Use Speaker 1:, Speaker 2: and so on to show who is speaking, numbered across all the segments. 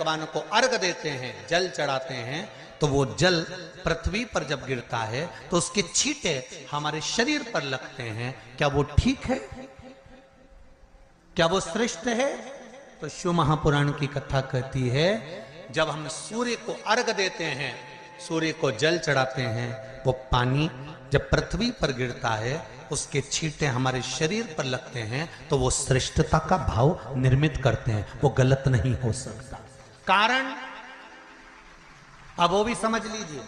Speaker 1: भगवान को अर्घ देते हैं, जल चढ़ाते हैं, तो वो जल पृथ्वी पर जब गिरता है तो उसके छींटे हमारे शरीर पर लगते हैं। क्या वो ठीक है? क्या वो श्रेष्ठ है? तो शिव महापुराण की कथा कहती है, जब हम सूर्य को अर्घ देते हैं, सूर्य को जल चढ़ाते हैं, वो पानी जब पृथ्वी पर गिरता है, उसके छींटे हमारे शरीर पर लगते हैं, तो वो श्रेष्ठता का भाव निर्मित करते हैं। वो गलत नहीं हो सकता। कारण अब वो भी समझ लीजिए।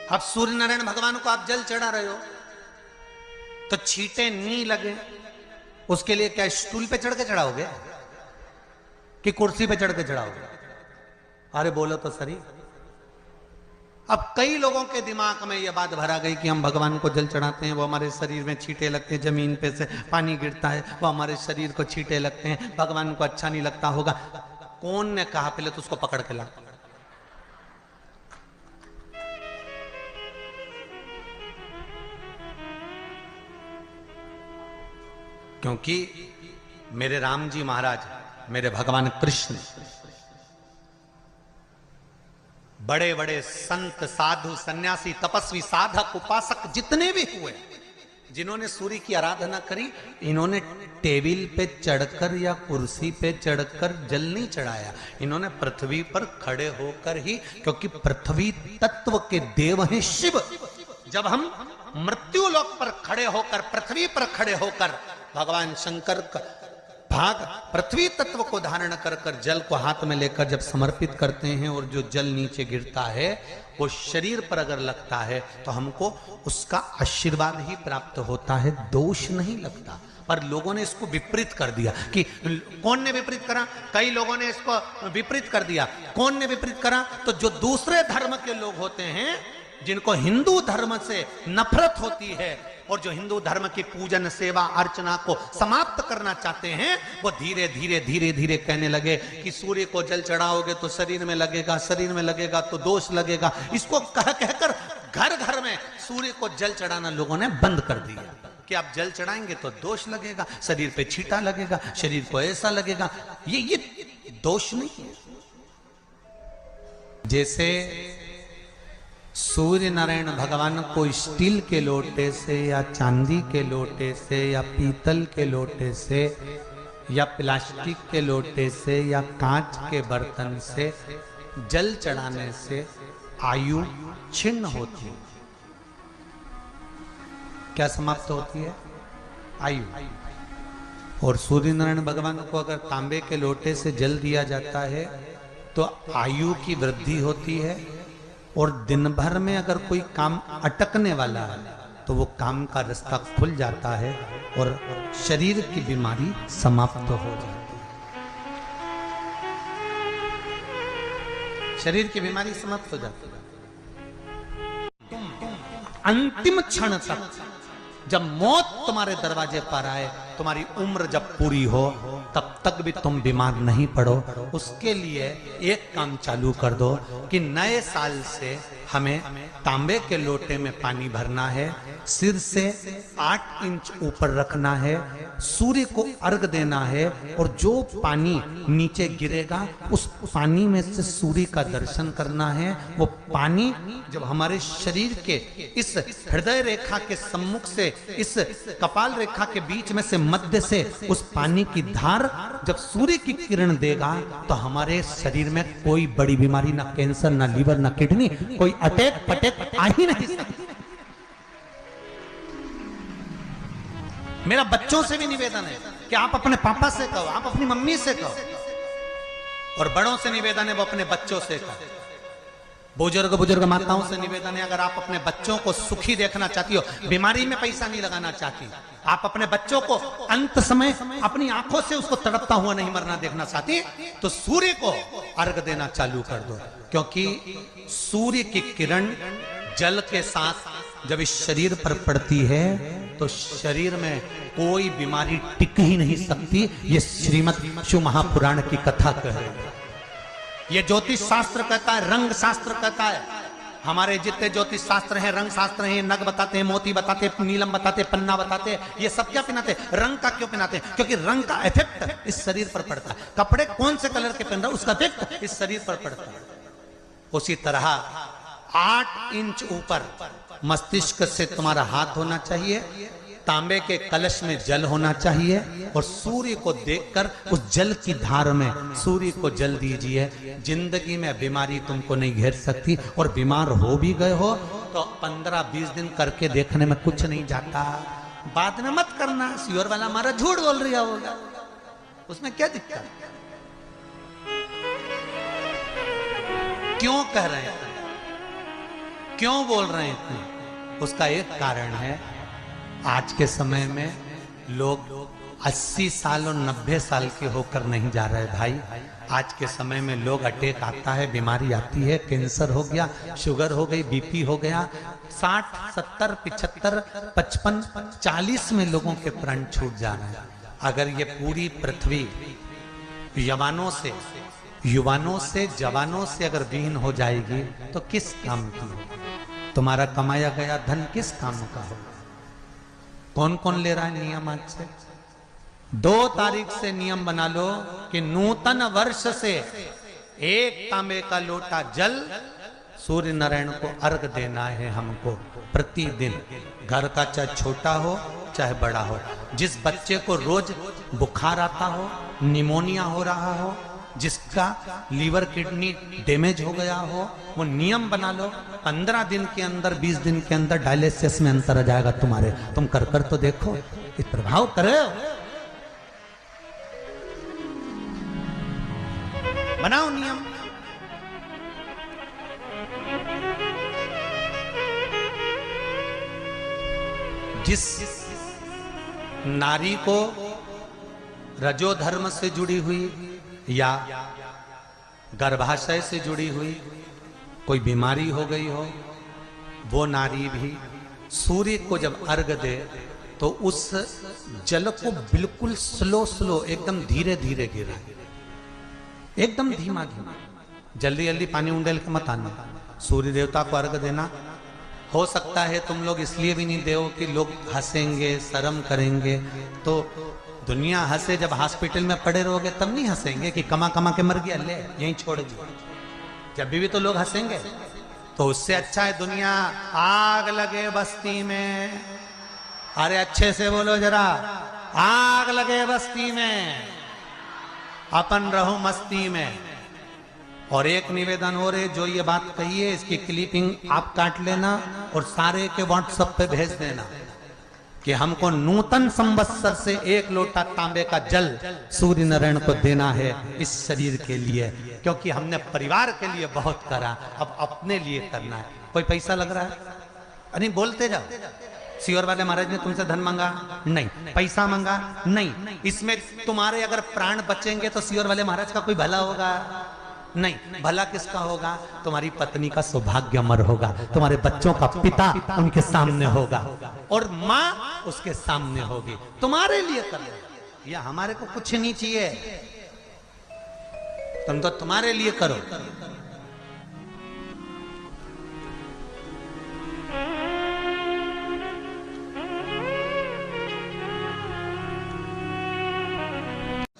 Speaker 1: अब सूर्य नारायण भगवान को आप जल चढ़ा रहे हो तो छींटे नहीं लगे, उसके लिए क्या स्टूल पे चढ़ के चढ़ाओगे कि कुर्सी पे चढ़ के चढ़ाओगे? अरे बोलो तो सही। अब कई लोगों के दिमाग में यह बात भरा गई कि हम भगवान को जल चढ़ाते हैं, वो हमारे शरीर में छींटे लगते हैं, जमीन पे से पानी गिरता है, वो हमारे शरीर को छींटे लगते हैं, भगवान को अच्छा नहीं लगता होगा। कौन ने कहा? पहले तो उसको पकड़ के ला। क्योंकि मेरे राम जी महाराज, मेरे भगवान कृष्ण, बड़े बड़े संत, साधु, सन्यासी, तपस्वी, साधक, उपासक जितने भी हुए, जिन्होंने सूर्य की आराधना करी, इन्होंने टेबल पे चढ़कर या कुर्सी पे चढ़कर जल नहीं चढ़ाया। इन्होंने पृथ्वी पर खड़े होकर ही, क्योंकि पृथ्वी तत्व के देव हैं शिव। जब हम मृत्यु लोक पर खड़े होकर, पृथ्वी पर खड़े होकर भगवान शंकर का भाग पृथ्वी तत्व को धारण कर कर जल को हाथ में लेकर जब समर्पित करते हैं, और जो जल नीचे गिरता है वो शरीर पर अगर लगता है तो हमको उसका आशीर्वाद ही प्राप्त होता है, दोष नहीं लगता। पर लोगों ने इसको विपरीत कर दिया। कि कौन ने विपरीत करा? कई लोगों ने इसको विपरीत कर दिया। कौन ने विपरीत करा? तो जो दूसरे धर्म के लोग होते हैं, जिनको हिंदू धर्म से नफरत होती है और जो हिंदू धर्म की पूजन, सेवा, अर्चना को समाप्त करना चाहते हैं, वो धीरे धीरे धीरे धीरे कहने लगे कि सूर्य को जल चढ़ाओगे तो शरीर में लगेगा, शरीर में लगेगा तो दोष लगेगा। इसको कह कहकर घर घर में सूर्य को जल चढ़ाना लोगों ने बंद कर दिया कि आप जल चढ़ाएंगे तो दोष लगेगा, शरीर पे छींटा लगेगा, शरीर को ऐसा लगेगा। ये दोष नहीं है। जैसे सूर्य नारायण भगवान को स्टील के लोटे से या चांदी के लोटे से या पीतल के लोटे से या प्लास्टिक के लोटे से या कांच के बर्तन से जल चढ़ाने से आयु छिन्न होती है। क्या समाप्त होती है? आयु। और सूर्य नारायण भगवान को अगर तांबे के लोटे से जल दिया जाता है तो आयु की वृद्धि होती है, और दिन भर में अगर कोई काम अटकने वाला है तो वो काम का रास्ता खुल जाता है और शरीर की बीमारी समाप्त हो जाती है। शरीर की बीमारी समाप्त हो जाती है। अंतिम क्षण तक, जब मौत तुम्हारे दरवाजे पर आए, तुम्हारी उम्र जब पूरी हो, तब तक भी तुम बीमार नहीं पड़ो। उसके लिए एक काम चालू कर दो कि नए साल से हमें तांबे के लोटे में पानी भरना है, सिर से 8 इंच ऊपर रखना है, सूर्य को अर्घ देना है, और जो पानी नीचे गिरेगा उस पानी में से सूर्य का दर्शन करना है। वो पानी जब हमारे शरीर के इस हृदय रेखा के सम्मुख से, इस कपाल रेखा के बीच में से, मध्य से उस पानी की धार जब सूर्य की किरण देगा तो हमारे शरीर में कोई बड़ी बीमारी, ना कैंसर, ना लीवर, ना किडनी, कोई अटैक पटैक आ ही नहीं सकती। मेरा बच्चों से भी निवेदन है कि आप अपने पापा से कहो, आप अपनी मम्मी से कहो, और बड़ों से निवेदन है वो अपने बच्चों से कहो। बुजुर्ग माताओं से निवेदन है, अगर आप अपने बच्चों को सुखी देखना चाहती हो, बीमारी में पैसा नहीं लगाना चाहती, आप अपने बच्चों को अंत समय अपनी आंखों से उसको तड़पता हुआ नहीं मरना देखना चाहती, तो सूर्य को अर्घ देना चालू कर दो। क्योंकि सूर्य की किरण जल के साथ जब इस शरीर पर पड़ती है तो शरीर में कोई बीमारी टिक ही नहीं सकती। ये श्रीमद् शिव महापुराण की कथा कह रही है। ये ज्योतिष शास्त्र कहता है, रंग शास्त्र कहता है हमारे जितने ज्योतिष शास्त्र हैं, रंग शास्त्र हैं, नग बताते हैं, मोती बताते हैं, नीलम बताते हैं, पन्ना बताते हैं, ये सब क्या पहनाते हैं? रंग का क्यों पहनाते हैं? क्योंकि रंग का इफेक्ट इस शरीर पर पड़ता है। कपड़े कौन से कलर के पहन रहा है उसका इफेक्ट इस शरीर पर पड़ता है। उसी तरह 8 इंच ऊपर मस्तिष्क से तुम्हारा हाथ होना चाहिए, तांबे के कलश में जल होना चाहिए और सूर्य को देखकर उस जल की धार में सूर्य को जल दीजिए। जिंदगी में बीमारी तुमको नहीं घेर सकती, और बीमार हो भी गए हो तो 15-20 दिन करके देखने में कुछ नहीं जाता। बाद में मत करना, सियोर वाला हमारा झूठ बोल रहा होगा, उसमें क्या दिक्कत? क्यों कह रहे हैं, क्यों बोल रहे हैं इतने? उसका एक कारण है, आज के समय में लोग 80 साल और 90 साल के होकर नहीं जा रहे भाई। आज के समय में लोग अटैक आता है, बीमारी आती है, कैंसर हो गया, शुगर हो गई, बीपी हो गया, 60, 70, 75, 55, 40 में लोगों के प्राण छूट जा रहे हैं। अगर ये पूरी पृथ्वी युवानों से जवानों से अगर विहीन हो जाएगी तो किस काम की होगी? तुम्हारा कमाया गया धन किस काम का होगा? कौन कौन ले रहा है नियम? आज से 2 तारीख से नियम बना लो कि नूतन वर्ष से 1 तांबे का लोटा जल सूर्य नारायण को अर्घ देना है हमको प्रतिदिन। घर का चाहे छोटा हो चाहे बड़ा हो, जिस बच्चे को रोज बुखार आता हो, निमोनिया हो रहा हो, जिसका लीवर किडनी डैमेज हो गया हो, वो नियम बना लो 15 दिन के अंदर 20 दिन के अंदर डायलिसिस में अंतर आ जाएगा तुम्हारे। तुम कर तो देखो, इस प्रभाव करे। बनाओ नियम। जिस नारी को रजोधर्म से जुड़ी हुई या गर्भाशय से जुड़ी हुई कोई बीमारी हो गई हो, वो नारी भी सूर्य को जब अर्घ दे तो उस जल को बिल्कुल स्लो एकदम धीरे धीरे गिरा, एकदम धीमा धीमा, जल्दी जल्दी पानी उंडेल के मत आना। सूर्य देवता को अर्घ देना। हो सकता है तुम लोग इसलिए भी नहीं दो कि लोग हंसेंगे, शर्म करेंगे, तो दुनिया हंसे, जब हॉस्पिटल में पड़े रहोगे तब नहीं हंसेंगे कि कमा कमा के मर गया, ले यहीं छोड़ दिया। जब भी तो लोग हंसेंगे। तो उससे अच्छा है दुनिया आग लगे बस्ती में, अरे अच्छे से बोलो जरा, आग लगे बस्ती में, अपन रहो मस्ती में। और एक निवेदन हो रहे, जो ये बात कही है इसकी क्लिपिंग आप काट लेना और सारे के व्हाट्सएप पे भेज देना कि हमको नूतन संवत्सर से 1 लोटा तांबे का जल सूर्य नारायण को देना है इस शरीर के लिए, क्योंकि हमने परिवार के लिए बहुत करा, अब अपने लिए करना है। कोई पैसा लग रहा है? अरे बोलते जाओ। सियोर वाले महाराज ने तुमसे धन मांगा? नहीं। पैसा मांगा? नहीं। इसमें तुम्हारे अगर प्राण बचेंगे तो सियोर वाले महाराज का कोई भला होगा? नहीं। भला किसका होगा? तुम्हारी पत्नी का सौभाग्य अमर होगा, तुम्हारे बच्चों का पिता उनके सामने होगा और माँ उसके सामने होगी। तुम्हारे लिए कर लो, या हमारे को कुछ नहीं चाहिए, तुम तो तुम्हारे लिए करो।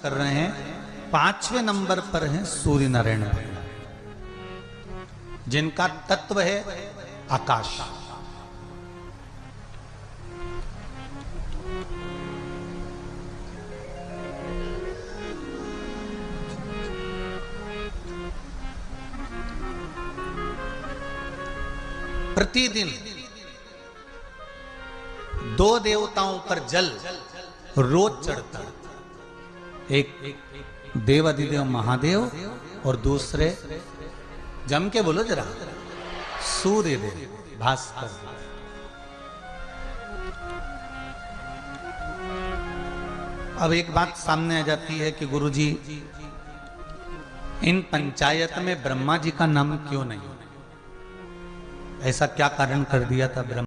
Speaker 1: कर रहे हैं। 5वें नंबर पर है सूर्य नारायण, जिनका तत्व है आकाश। प्रतिदिन 2 देवताओं पर जल रोज चढ़ता है। एक देवाधिदेव महादेव और दूसरे, जम के बोलो जरा, सूर्य देव भास्कर। अब एक बात सामने आ जाती है कि गुरुजी इन पंचायत में ब्रह्मा जी का नाम क्यों नहीं? ऐसा क्या कारण कर दिया था ब्रह्मा?